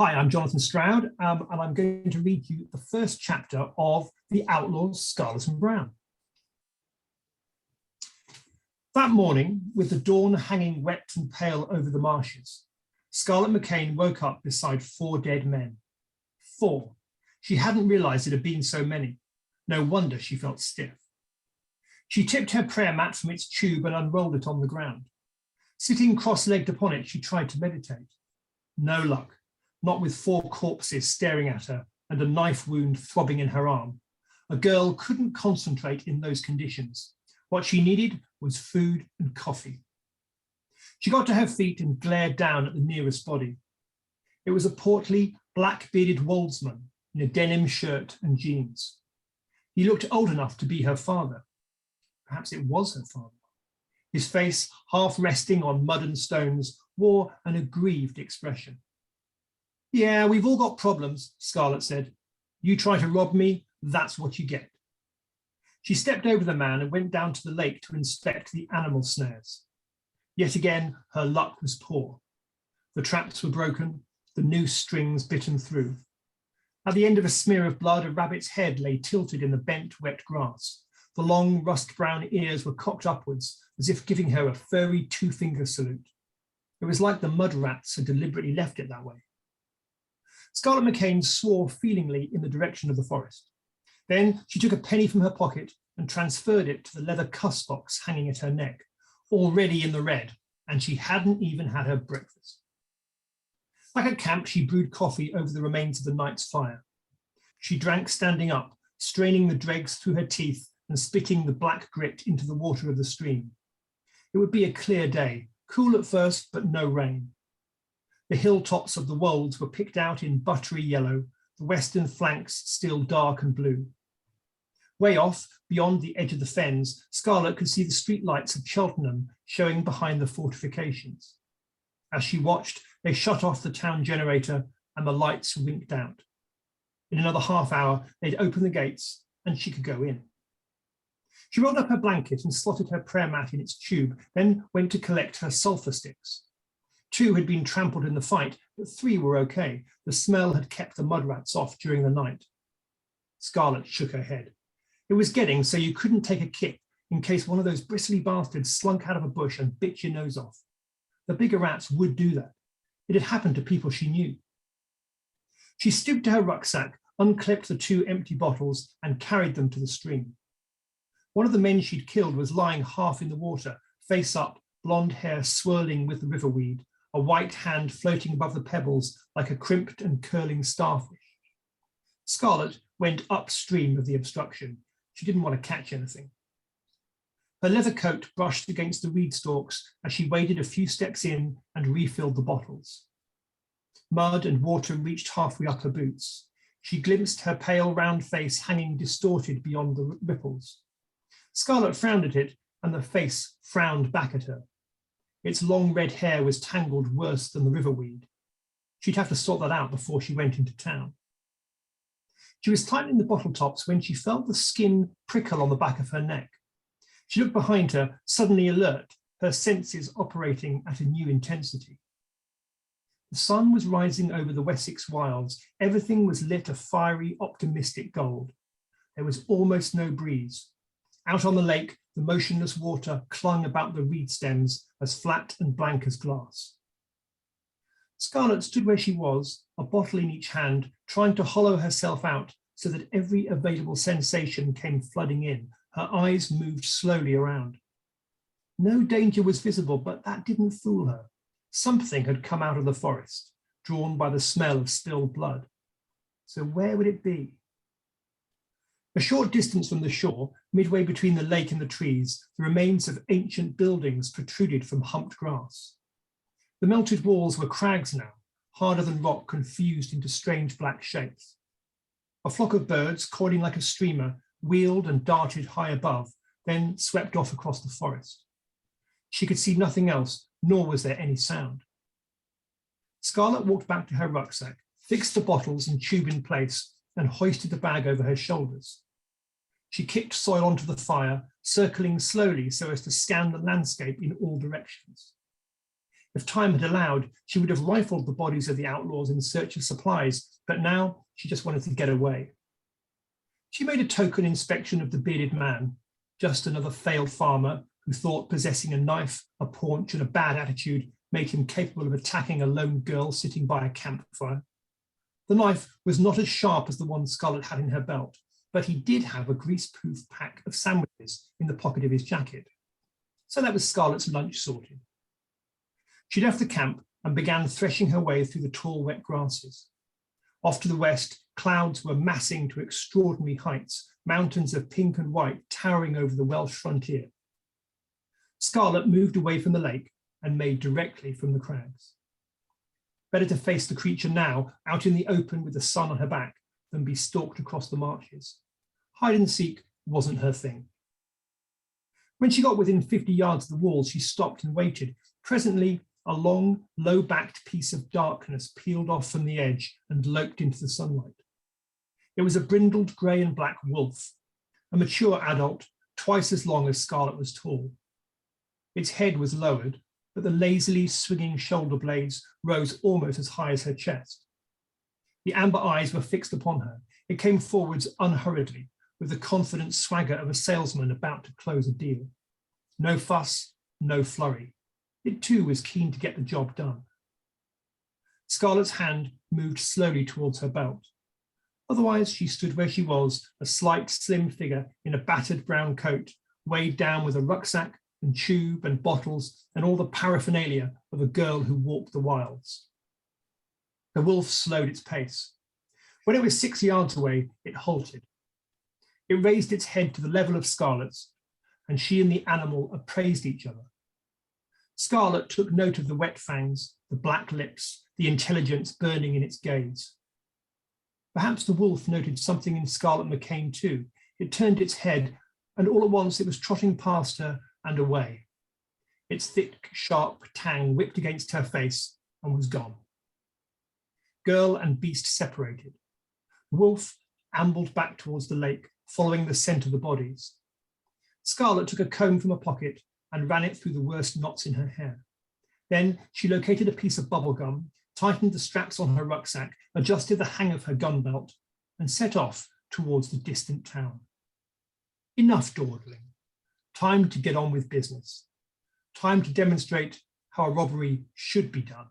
Hi, I'm Jonathan Stroud, and I'm going to read you the first chapter of The Outlaws Scarlett and Browne. That morning, with the dawn hanging wet and pale over the marshes, Scarlett McCain woke up beside 4 dead men. 4. She hadn't realised it had been so many. No wonder she felt stiff. She tipped her prayer mat from its tube and unrolled it on the ground. Sitting cross-legged upon it, she tried to meditate. No luck. Not with 4 corpses staring at her and a knife wound throbbing in her arm. A girl couldn't concentrate in those conditions. What she needed was food and coffee. She got to her feet and glared down at the nearest body. It was a portly, black-bearded Woldsman in a denim shirt and jeans. He looked old enough to be her father. Perhaps it was her father. His face, half resting on mud and stones, wore an aggrieved expression. "Yeah, we've all got problems," Scarlett said. "You try to rob me, that's what you get." She stepped over the man and went down to the lake to inspect the animal snares. Yet again, her luck was poor. The traps were broken, the noose strings bitten through. At the end of a smear of blood, a rabbit's head lay tilted in the bent, wet grass. The long, rust-brown ears were cocked upwards, as if giving her a furry 2-finger salute. It was like the mud rats had deliberately left it that way. Scarlett McCain swore feelingly in the direction of the forest. Then she took a penny from her pocket and transferred it to the leather cuss box hanging at her neck, already in the red, and she hadn't even had her breakfast. Back at camp, she brewed coffee over the remains of the night's fire. She drank standing up, straining the dregs through her teeth and spitting the black grit into the water of the stream. It would be a clear day, cool at first, but no rain. The hilltops of the Wolds were picked out in buttery yellow, the western flanks still dark and blue. Way off, beyond the edge of the fens, Scarlett could see the street lights of Cheltenham showing behind the fortifications. As she watched, they shut off the town generator and the lights winked out. In another half hour, they'd open the gates and she could go in. She rolled up her blanket and slotted her prayer mat in its tube, then went to collect her sulphur sticks. 2 had been trampled in the fight, but 3 were okay. The smell had kept the mud rats off during the night. Scarlett shook her head. It was getting so you couldn't take a kick in case one of those bristly bastards slunk out of a bush and bit your nose off. The bigger rats would do that. It had happened to people she knew. She stooped to her rucksack, unclipped the 2 empty bottles and carried them to the stream. One of the men she'd killed was lying half in the water, face up, blonde hair swirling with the riverweed, a white hand floating above the pebbles like a crimped and curling starfish. Scarlett went upstream of the obstruction. She didn't want to catch anything. Her leather coat brushed against the reed stalks as she waded a few steps in and refilled the bottles. Mud and water reached halfway up her boots. She glimpsed her pale round face hanging distorted beyond the ripples. Scarlett frowned at it and the face frowned back at her. Its long red hair was tangled worse than the riverweed. She'd have to sort that out before she went into town. She was tightening the bottle tops when she felt the skin prickle on the back of her neck. She looked behind her, suddenly alert, her senses operating at a new intensity. The sun was rising over the Wessex wilds. Everything was lit a fiery, optimistic gold. There was almost no breeze. Out on the lake, the motionless water clung about the reed stems as flat and blank as glass. Scarlett stood where she was, a bottle in each hand, trying to hollow herself out so that every available sensation came flooding in. Her eyes moved slowly around. No danger was visible, but that didn't fool her. Something had come out of the forest, drawn by the smell of spilled blood. So where would it be? A short distance from the shore, midway between the lake and the trees, the remains of ancient buildings protruded from humped grass. The melted walls were crags now, harder than rock confused into strange black shapes. A flock of birds, coiling like a streamer, wheeled and darted high above, then swept off across the forest. She could see nothing else, nor was there any sound. Scarlett walked back to her rucksack, fixed the bottles and tube in place, and hoisted the bag over her shoulders. She kicked soil onto the fire, circling slowly so as to scan the landscape in all directions. If time had allowed, she would have rifled the bodies of the outlaws in search of supplies, but now she just wanted to get away. She made a token inspection of the bearded man, just another failed farmer who thought possessing a knife, a paunch, and a bad attitude made him capable of attacking a lone girl sitting by a campfire. The knife was not as sharp as the one Scarlett had in her belt, but he did have a grease-proof pack of sandwiches in the pocket of his jacket. So that was Scarlett's lunch sorted. She left the camp and began threshing her way through the tall, wet grasses. Off to the west, clouds were massing to extraordinary heights, mountains of pink and white towering over the Welsh frontier. Scarlett moved away from the lake and made directly from the crags. Better to face the creature now, out in the open with the sun on her back, than be stalked across the marshes. Hide and seek wasn't her thing. When she got within 50 yards of the wall, she stopped and waited. Presently, a long, low-backed piece of darkness peeled off from the edge and loped into the sunlight. It was a brindled grey and black wolf, a mature adult, twice as long as Scarlett was tall. Its head was lowered, but the lazily swinging shoulder blades rose almost as high as her chest. The amber eyes were fixed upon her. It came forwards unhurriedly, with the confident swagger of a salesman about to close a deal. No fuss, no flurry. It too was keen to get the job done. Scarlett's hand moved slowly towards her belt. Otherwise, she stood where she was, a slight, slim figure in a battered brown coat, weighed down with a rucksack and tube and bottles and all the paraphernalia of a girl who walked the wilds. The wolf slowed its pace. When it was 6 yards away, it halted. It raised its head to the level of Scarlett's, and she and the animal appraised each other. Scarlett took note of the wet fangs, the black lips, the intelligence burning in its gaze. Perhaps the wolf noted something in Scarlett McCain too. It turned its head, and all at once it was trotting past her and away. Its thick, sharp tang whipped against her face and was gone. Girl and beast separated. The wolf ambled back towards the lake, following the scent of the bodies. Scarlett took a comb from a pocket and ran it through the worst knots in her hair. Then she located a piece of bubble gum, tightened the straps on her rucksack, adjusted the hang of her gun belt, and set off towards the distant town. Enough dawdling. Time to get on with business. Time to demonstrate how a robbery should be done.